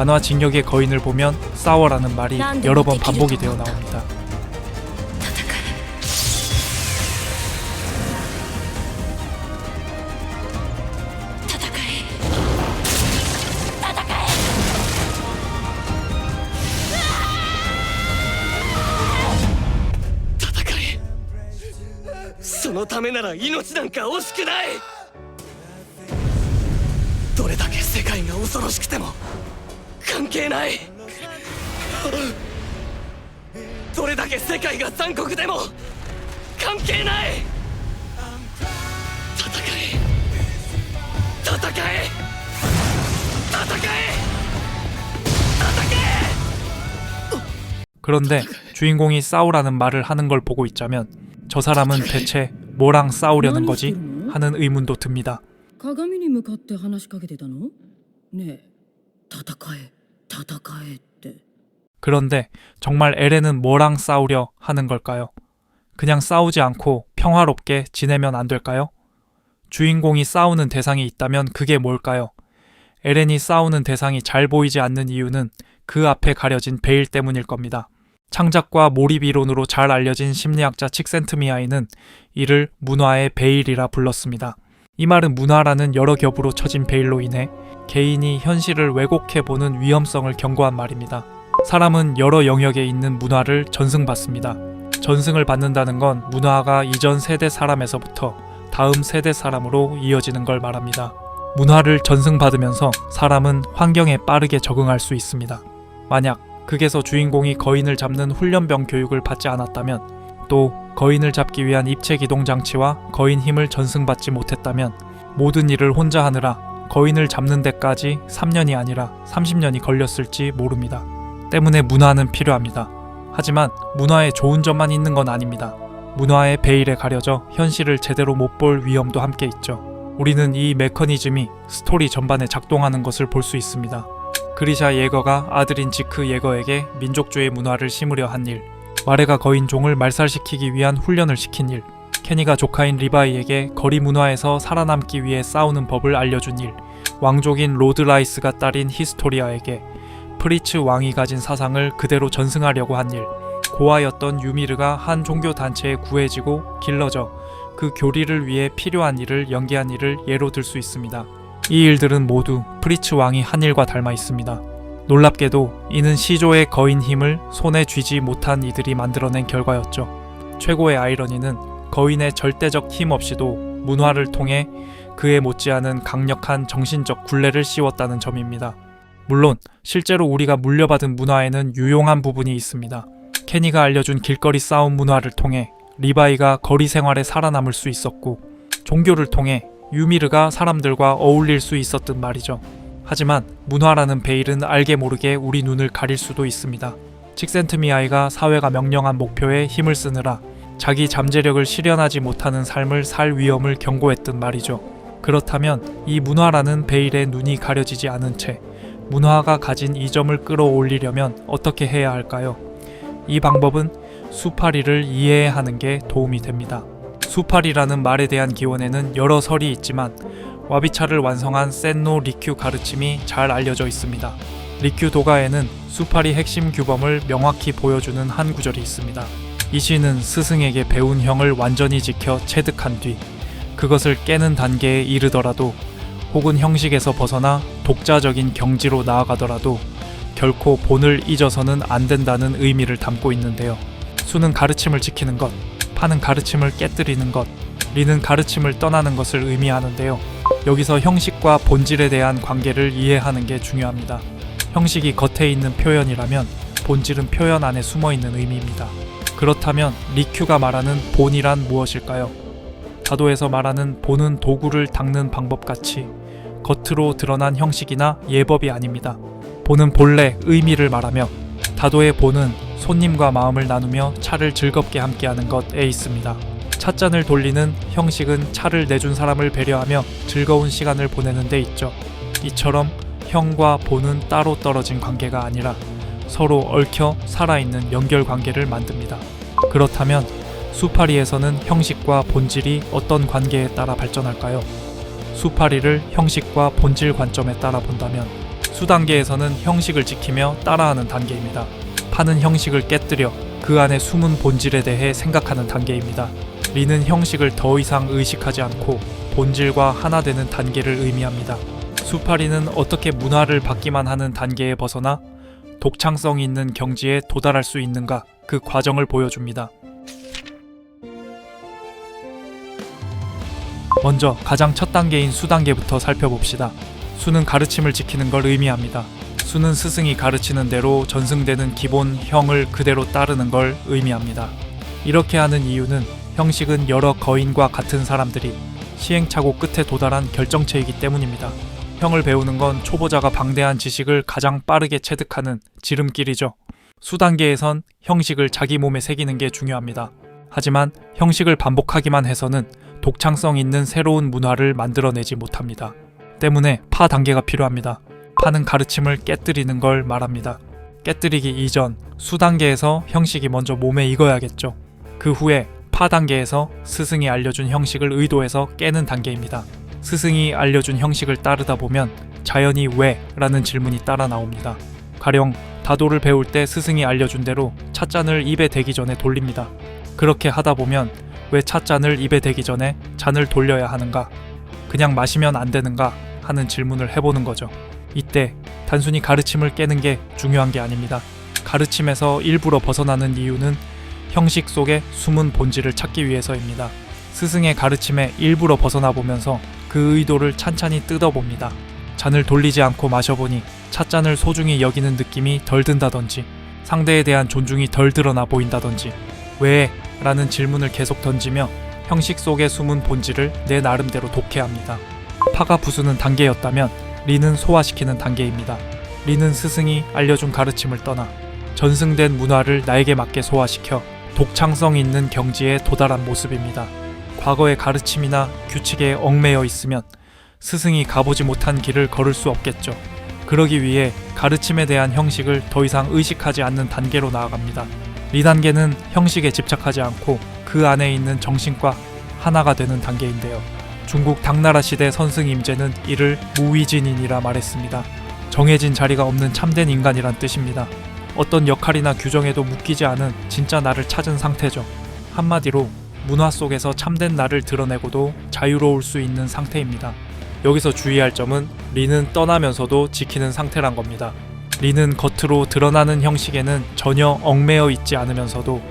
만화 징역의 거인을 보면 싸워라는 말이 여러 번 반복이 되어 나옵니다.戦え。そのためなら命なんか惜しくない。どれだけ世界が恐ろしくても関係ない。どれだけ世界が残酷でも関係ない。戦え戦え戦え戦え。 그런데 주인공이 싸우라는 말을 하는 걸 보고 있자면 저 사람은 대체 뭐랑 싸우려는 거지? 하는 의문도 듭니다. 鏡に向かって話しかけてたの？ねえ、戦え、戦えって。 그런데 정말 에렌은 뭐랑 싸우려 하는 걸까요? 그냥 싸우지 않고 평화롭게 지내면 안 될까요? 주인공이 싸우는 대상이 있다면 그게 뭘까요? 에렌이 싸우는 대상이 잘 보이지 않는 이유는 그 앞에 가려진 베일 때문일 겁니다. 창작과 몰입 이론으로 잘 알려진 심리학자 칙센트미아이는 이를 문화의 베일이라 불렀습니다. 이 말은 문화라는 여러 겹으로 쳐진 베일로 인해 개인이 현실을 왜곡해보는 위험성을 경고한 말입니다. 사람은 여러 영역에 있는 문화를 전승받습니다. 전승을 받는다는 건 문화가 이전 세대 사람에서부터 다음 세대 사람으로 이어지는 걸 말합니다. 문화를 전승받으면서 사람은 환경에 빠르게 적응할 수 있습니다. 만약 극에서 주인공이 거인을 잡는 훈련병 교육을 받지 않았다면, 또 거인을 잡기 위한 입체 기동 장치와 거인 힘을 전승받지 못했다면 모든 일을 혼자 하느라 거인을 잡는 데까지 3년이 아니라 30년이 걸렸을지 모릅니다. 때문에 문화는 필요합니다. 하지만 문화에 좋은 점만 있는 건 아닙니다. 문화의 베일에 가려져 현실을 제대로 못 볼 위험도 함께 있죠. 우리는 이 메커니즘이 스토리 전반에 작동하는 것을 볼 수 있습니다. 그리샤 예거가 아들인 지크 예거에게 민족주의 문화를 심으려 한 일, 와레가 거인종을 말살시키기 위한 훈련을 시킨 일, 케니가 조카인 리바이에게 거리 문화에서 살아남기 위해 싸우는 법을 알려준 일, 왕족인 로드라이스가 딸인 히스토리아에게 프리츠 왕이 가진 사상을 그대로 전승하려고 한 일, 고아였던 유미르가 한 종교 단체에 구해지고 길러져 그 교리를 위해 필요한 일을 연기한 일을 예로 들 수 있습니다. 이 일들은 모두 프리츠 왕이 한 일과 닮아 있습니다. 놀랍게도 이는 시조의 거인 힘을 손에 쥐지 못한 이들이 만들어낸 결과였죠. 최고의 아이러니는 거인의 절대적 힘 없이도 문화를 통해 그에 못지않은 강력한 정신적 굴레를 씌웠다는 점입니다. 물론 실제로 우리가 물려받은 문화에는 유용한 부분이 있습니다. 케니가 알려준 길거리 싸움 문화를 통해 리바이가 거리 생활에 살아남을 수 있었고, 종교를 통해 유미르가 사람들과 어울릴 수 있었던 말이죠. 하지만 문화라는 베일은 알게 모르게 우리 눈을 가릴 수도 있습니다. 칙센트미아이가 사회가 명령한 목표에 힘을 쓰느라 자기 잠재력을 실현하지 못하는 삶을 살 위험을 경고했던 말이죠. 그렇다면 이 문화라는 베일에 눈이 가려지지 않은 채 문화가 가진 이점을 끌어올리려면 어떻게 해야 할까요? 이 방법은 수파리를 이해하는 게 도움이 됩니다. 수파리라는 말에 대한 기원에는 여러 설이 있지만 와비차를 완성한 센노 리큐 가르침이 잘 알려져 있습니다. 리큐 도가에는 수파리 핵심 규범을 명확히 보여주는 한 구절이 있습니다. 이 시는 스승에게 배운 형을 완전히 지켜 체득한 뒤 그것을 깨는 단계에 이르더라도, 혹은 형식에서 벗어나 독자적인 경지로 나아가더라도 결코 본을 잊어서는 안 된다는 의미를 담고 있는데요. 수는 가르침을 지키는 것, 파는 가르침을 깨뜨리는 것, 리는 가르침을 떠나는 것을 의미하는데요. 여기서 형식과 본질에 대한 관계를 이해하는 게 중요합니다. 형식이 겉에 있는 표현이라면 본질은 표현 안에 숨어있는 의미입니다. 그렇다면 리큐가 말하는 본이란 무엇일까요? 다도에서 말하는 본은 도구를 닦는 방법같이 겉으로 드러난 형식이나 예법이 아닙니다. 본은 본래 의미를 말하며, 다도의 본은 손님과 마음을 나누며 차를 즐겁게 함께하는 것에 있습니다. 찻잔을 돌리는 형식은 차를 내준 사람을 배려하며 즐거운 시간을 보내는 데 있죠. 이처럼 형과 본은 따로 떨어진 관계가 아니라 서로 얽혀 살아있는 연결관계를 만듭니다. 그렇다면 수파리에서는 형식과 본질이 어떤 관계에 따라 발전할까요? 수파리를 형식과 본질 관점에 따라 본다면 수단계에서는 형식을 지키며 따라하는 단계입니다. 파는 형식을 깨뜨려 그 안에 숨은 본질에 대해 생각하는 단계입니다. 리는 형식을 더 이상 의식하지 않고 본질과 하나 되는 단계를 의미합니다. 수파리는 어떻게 문화를 받기만 하는 단계에 벗어나 독창성 있는 경지에 도달할 수 있는가, 그 과정을 보여줍니다. 먼저 가장 첫 단계인 수단계부터 살펴봅시다. 수는 가르침을 지키는 걸 의미합니다. 수는 스승이 가르치는 대로 전승되는 기본 형을 그대로 따르는 걸 의미합니다. 이렇게 하는 이유는 형식은 여러 거인과 같은 사람들이 시행착오 끝에 도달한 결정체이기 때문입니다. 형을 배우는 건 초보자가 방대한 지식을 가장 빠르게 체득하는 지름길이죠. 수단계에선 형식을 자기 몸에 새기는 게 중요합니다. 하지만 형식을 반복하기만 해서는 독창성 있는 새로운 문화를 만들어내지 못합니다. 때문에 파 단계가 필요합니다. 파는 가르침을 깨뜨리는 걸 말합니다. 깨뜨리기 이전 수 단계에서 형식이 먼저 몸에 익어야겠죠. 그 후에 파 단계에서 스승이 알려준 형식을 의도해서 깨는 단계입니다. 스승이 알려준 형식을 따르다 보면 자연히 왜? 라는 질문이 따라 나옵니다. 가령 다도를 배울 때 스승이 알려준 대로 찻잔을 입에 대기 전에 돌립니다. 그렇게 하다 보면 왜 찻잔을 입에 대기 전에 잔을 돌려야 하는가? 그냥 마시면 안 되는가? 하는 질문을 해보는 거죠. 이때 단순히 가르침을 깨는 게 중요한 게 아닙니다. 가르침에서 일부러 벗어나는 이유는 형식 속의 숨은 본질을 찾기 위해서입니다. 스승의 가르침에 일부러 벗어나 보면서 그 의도를 찬찬히 뜯어봅니다. 잔을 돌리지 않고 마셔보니 찻잔을 소중히 여기는 느낌이 덜 든다든지, 상대에 대한 존중이 덜 드러나 보인다든지, 왜? 라는 질문을 계속 던지며 형식 속의 숨은 본질을 내 나름대로 독해합니다. 파가 부수는 단계였다면 리는 소화시키는 단계입니다. 리는 스승이 알려준 가르침을 떠나 전승된 문화를 나에게 맞게 소화시켜 독창성 있는 경지에 도달한 모습입니다. 과거의 가르침이나 규칙에 얽매여 있으면 스승이 가보지 못한 길을 걸을 수 없겠죠. 그러기 위해 가르침에 대한 형식을 더 이상 의식하지 않는 단계로 나아갑니다. 리 단계는 형식에 집착하지 않고 그 안에 있는 정신과 하나가 되는 단계인데요. 중국 당나라 시대 선승 임제는 이를 무위진인이라 말했습니다. 정해진 자리가 없는 참된 인간이란 뜻입니다. 어떤 역할이나 규정에도 묶이지 않은 진짜 나를 찾은 상태죠. 한마디로 문화 속에서 참된 나를 드러내고도 자유로울 수 있는 상태입니다. 여기서 주의할 점은 리는 떠나면서도 지키는 상태란 겁니다. 리는 겉으로 드러나는 형식에는 전혀 얽매여 있지 않으면서도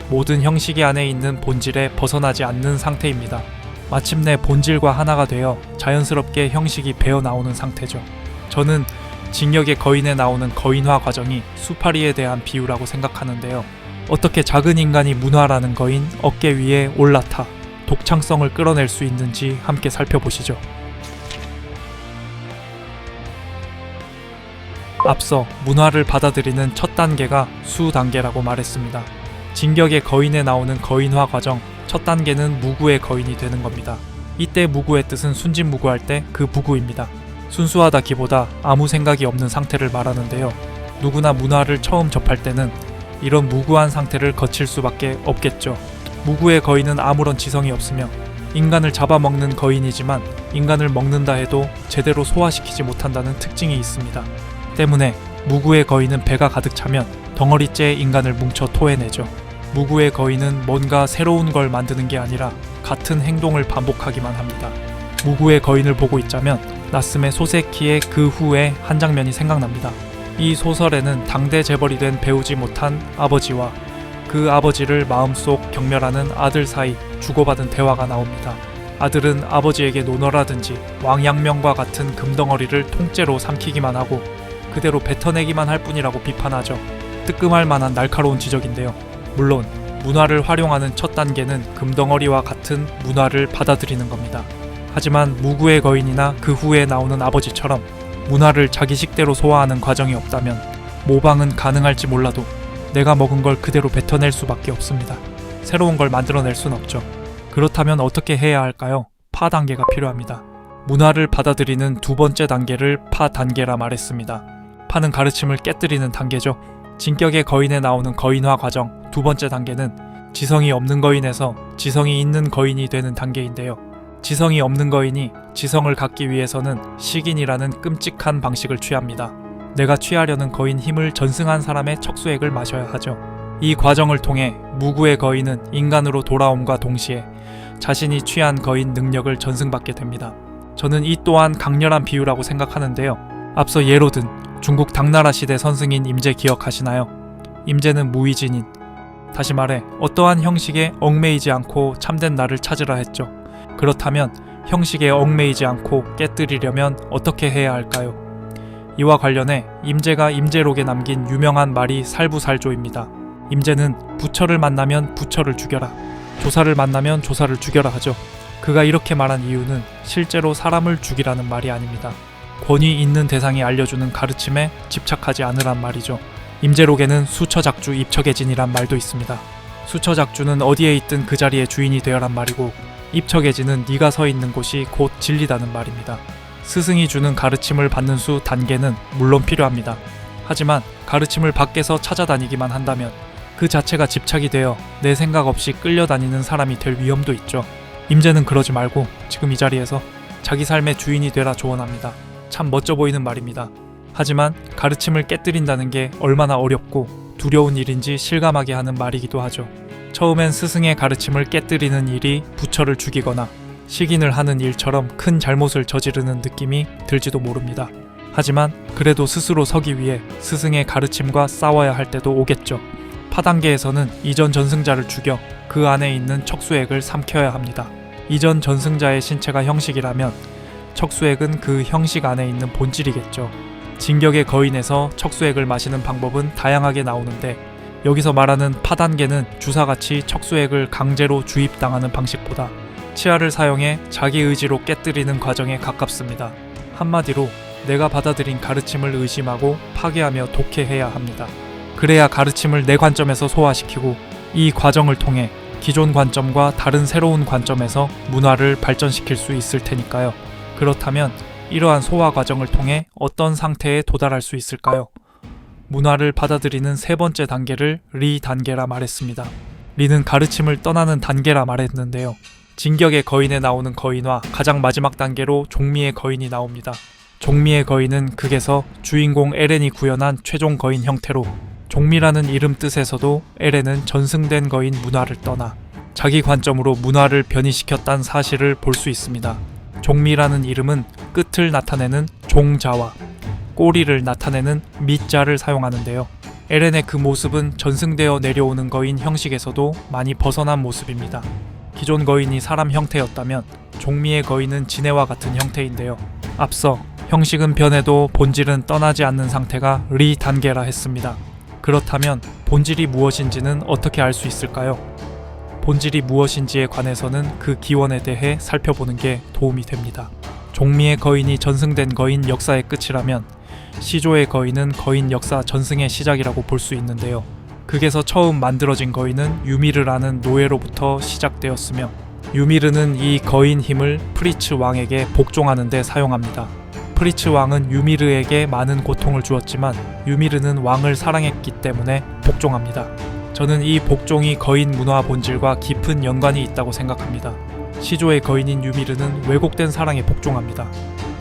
모든 형식이 안에 있는 본질에 벗어나지 않는 상태입니다. 마침내 본질과 하나가 되어 자연스럽게 형식이 배어나오는 상태죠. 저는 징역의 거인에 나오는 거인화 과정이 수파리에 대한 비유라고 생각하는데요. 어떻게 작은 인간이 문화라는 거인 어깨 위에 올라타 독창성을 끌어낼 수 있는지 함께 살펴보시죠. 앞서 문화를 받아들이는 첫 단계가 수 단계라고 말했습니다. 진격의 거인에 나오는 거인화 과정 첫 단계는 무구의 거인이 되는 겁니다. 이때 무구의 뜻은 순진무구할 때 그 무구입니다. 순수하다기보다 아무 생각이 없는 상태를 말하는데요. 누구나 문화를 처음 접할 때는 이런 무구한 상태를 거칠 수밖에 없겠죠. 무구의 거인은 아무런 지성이 없으며 인간을 잡아먹는 거인이지만 인간을 먹는다 해도 제대로 소화시키지 못한다는 특징이 있습니다. 때문에 무구의 거인은 배가 가득 차면 덩어리째 인간을 뭉쳐 토해내죠. 무구의 거인은 뭔가 새로운 걸 만드는 게 아니라 같은 행동을 반복하기만 합니다. 무구의 거인을 보고 있자면 나스메 소세키의 그 후에 한 장면이 생각납니다. 이 소설에는 당대 재벌이 된 배우지 못한 아버지와 그 아버지를 마음속 경멸하는 아들 사이 주고받은 대화가 나옵니다. 아들은 아버지에게 논어라든지 왕양명과 같은 금덩어리를 통째로 삼키기만 하고 그대로 뱉어내기만 할 뿐이라고 비판하죠. 뜨끔할 만한 날카로운 지적인데요. 물론 문화를 활용하는 첫 단계는 금덩어리와 같은 문화를 받아들이는 겁니다. 하지만 무구의 거인이나 그 후에 나오는 아버지처럼 문화를 자기 식대로 소화하는 과정이 없다면 모방은 가능할지 몰라도 내가 먹은 걸 그대로 뱉어낼 수밖에 없습니다. 새로운 걸 만들어낼 순 없죠. 그렇다면 어떻게 해야 할까요? 파 단계가 필요합니다. 문화를 받아들이는 두 번째 단계를 파 단계라 말했습니다. 파는 가르침을 깨뜨리는 단계죠. 진격의 거인에 나오는 거인화 과정 두 번째 단계는 지성이 없는 거인에서 지성이 있는 거인이 되는 단계인데요. 지성이 없는 거인이 지성을 갖기 위해서는 식인이라는 끔찍한 방식을 취합니다. 내가 취하려는 거인 힘을 전승한 사람의 척수액을 마셔야 하죠. 이 과정을 통해 무구의 거인은 인간으로 돌아옴과 동시에 자신이 취한 거인 능력을 전승받게 됩니다. 저는 이 또한 강렬한 비유라고 생각하는데요. 앞서 예로 든 중국 당나라 시대 선승인 임제 기억하시나요? 임제는 무의진인, 다시 말해 어떠한 형식에 얽매이지 않고 참된 나를 찾으라 했죠. 그렇다면 형식에 얽매이지 않고 깨뜨리려면 어떻게 해야 할까요? 이와 관련해 임제가 임제록에 남긴 유명한 말이 살부살조입니다. 임제는 부처를 만나면 부처를 죽여라, 조사를 만나면 조사를 죽여라 하죠. 그가 이렇게 말한 이유는 실제로 사람을 죽이라는 말이 아닙니다. 권위 있는 대상이 알려주는 가르침에 집착하지 않으란 말이죠. 임제록에는 수처작주 입척해진이란 말도 있습니다. 수처작주는 어디에 있든 그 자리에 주인이 되어란 말이고, 입척해진은 네가 서 있는 곳이 곧 진리다는 말입니다. 스승이 주는 가르침을 받는 수 단계는 물론 필요합니다. 하지만 가르침을 밖에서 찾아다니기만 한다면 그 자체가 집착이 되어 내 생각 없이 끌려다니는 사람이 될 위험도 있죠. 임제는 그러지 말고 지금 이 자리에서 자기 삶의 주인이 되라 조언합니다. 참 멋져 보이는 말입니다. 하지만 가르침을 깨뜨린다는 게 얼마나 어렵고 두려운 일인지 실감하게 하는 말이기도 하죠. 처음엔 스승의 가르침을 깨뜨리는 일이 부처를 죽이거나 식인을 하는 일처럼 큰 잘못을 저지르는 느낌이 들지도 모릅니다. 하지만 그래도 스스로 서기 위해 스승의 가르침과 싸워야 할 때도 오겠죠. 파단계에서는 이전 전승자를 죽여 그 안에 있는 척수액을 삼켜야 합니다. 이전 전승자의 신체가 형식이라면 척수액은 그 형식 안에 있는 본질이겠죠. 진격의 거인에서 척수액을 마시는 방법은 다양하게 나오는데, 여기서 말하는 파단계는 주사같이 척수액을 강제로 주입당하는 방식보다 치아를 사용해 자기 의지로 깨뜨리는 과정에 가깝습니다. 한마디로 내가 받아들인 가르침을 의심하고 파괴하며 독해해야 합니다. 그래야 가르침을 내 관점에서 소화시키고 이 과정을 통해 기존 관점과 다른 새로운 관점에서 문화를 발전시킬 수 있을 테니까요. 그렇다면 이러한 소화 과정을 통해 어떤 상태에 도달할 수 있을까요? 문화를 받아들이는 세 번째 단계를 리 단계라 말했습니다. 리는 가르침을 떠나는 단계라 말했는데요. 진격의 거인에 나오는 거인과 가장 마지막 단계로 종미의 거인이 나옵니다. 종미의 거인은 극에서 주인공 에렌이 구현한 최종 거인 형태로, 종미라는 이름 뜻에서도 에렌은 전승된 거인 문화를 떠나 자기 관점으로 문화를 변이시켰다는 사실을 볼 수 있습니다. 종미라는 이름은 끝을 나타내는 종자와 꼬리를 나타내는 밑자를 사용하는데요. 에렌의 그 모습은 전승되어 내려오는 거인 형식에서도 많이 벗어난 모습입니다. 기존 거인이 사람 형태였다면 종미의 거인은 지네와 같은 형태인데요. 앞서 형식은 변해도 본질은 떠나지 않는 상태가 리 단계라 했습니다. 그렇다면 본질이 무엇인지는 어떻게 알 수 있을까요? 본질이 무엇인지에 관해서는 그 기원에 대해 살펴보는 게 도움이 됩니다. 종미의 거인이 전승된 거인 역사의 끝이라면 시조의 거인은 거인 역사 전승의 시작이라고 볼 수 있는데요. 극에서 처음 만들어진 거인은 유미르라는 노예로부터 시작되었으며, 유미르는 이 거인 힘을 프리츠 왕에게 복종하는 데 사용합니다. 프리츠 왕은 유미르에게 많은 고통을 주었지만 유미르는 왕을 사랑했기 때문에 복종합니다. 저는 이 복종이 거인 문화 본질과 깊은 연관이 있다고 생각합니다. 시조의 거인인 유미르는 왜곡된 사랑에 복종합니다.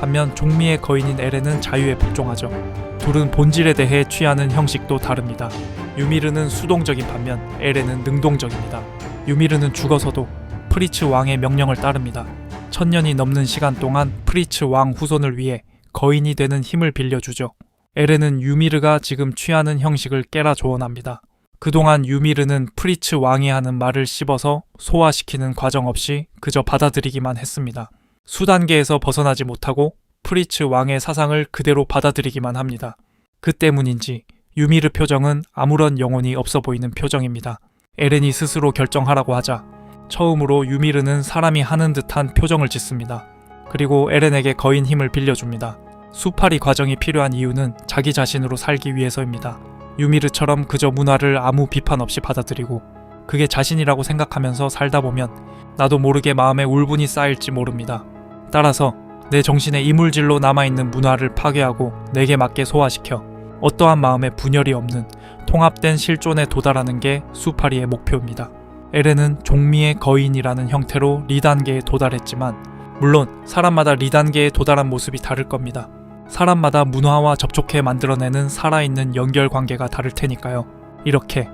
반면 종미의 거인인 에렌은 자유에 복종하죠. 둘은 본질에 대해 취하는 형식도 다릅니다. 유미르는 수동적인 반면 에렌은 능동적입니다. 유미르는 죽어서도 프리츠 왕의 명령을 따릅니다. 1000년이 넘는 시간 동안 프리츠 왕 후손을 위해 거인이 되는 힘을 빌려주죠. 에렌은 유미르가 지금 취하는 형식을 깨라 조언합니다. 그동안 유미르는 프리츠 왕이 하는 말을 씹어서 소화시키는 과정 없이 그저 받아들이기만 했습니다. 수단계에서 벗어나지 못하고 프리츠 왕의 사상을 그대로 받아들이기만 합니다. 그 때문인지 유미르 표정은 아무런 영혼이 없어 보이는 표정입니다. 에렌이 스스로 결정하라고 하자 처음으로 유미르는 사람이 하는 듯한 표정을 짓습니다. 그리고 에렌에게 거인 힘을 빌려줍니다. 수파리 과정이 필요한 이유는 자기 자신으로 살기 위해서입니다. 유미르처럼 그저 문화를 아무 비판 없이 받아들이고 그게 자신이라고 생각하면서 살다 보면 나도 모르게 마음에 울분이 쌓일지 모릅니다. 따라서 내 정신에 이물질로 남아있는 문화를 파괴하고 내게 맞게 소화시켜 어떠한 마음에 분열이 없는 통합된 실존에 도달하는 게 수파리의 목표입니다. 에렌은 종미의 거인이라는 형태로 리 단계에 도달했지만 물론 사람마다 리 단계에 도달한 모습이 다를 겁니다. 사람마다 문화와 접촉해 만들어내는 살아있는 연결 관계가 다를 테니까요. 이렇게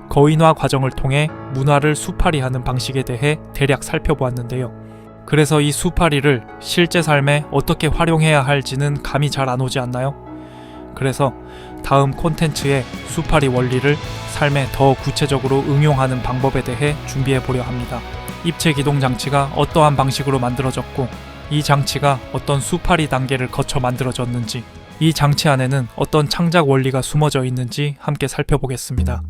거인화 과정을 통해 문화를 수파리하는 방식에 대해 대략 살펴보았는데요. 그래서 이 수파리를 실제 삶에 어떻게 활용해야 할지는 감이 잘 안 오지 않나요? 그래서 다음 콘텐츠에 수파리 원리를 삶에 더 구체적으로 응용하는 방법에 대해 준비해 보려 합니다. 입체 기동 장치가 어떠한 방식으로 만들어졌고 이 장치가 어떤 수파리 단계를 거쳐 만들어졌는지, 이 장치 안에는 어떤 창작 원리가 숨어져 있는지 함께 살펴보겠습니다.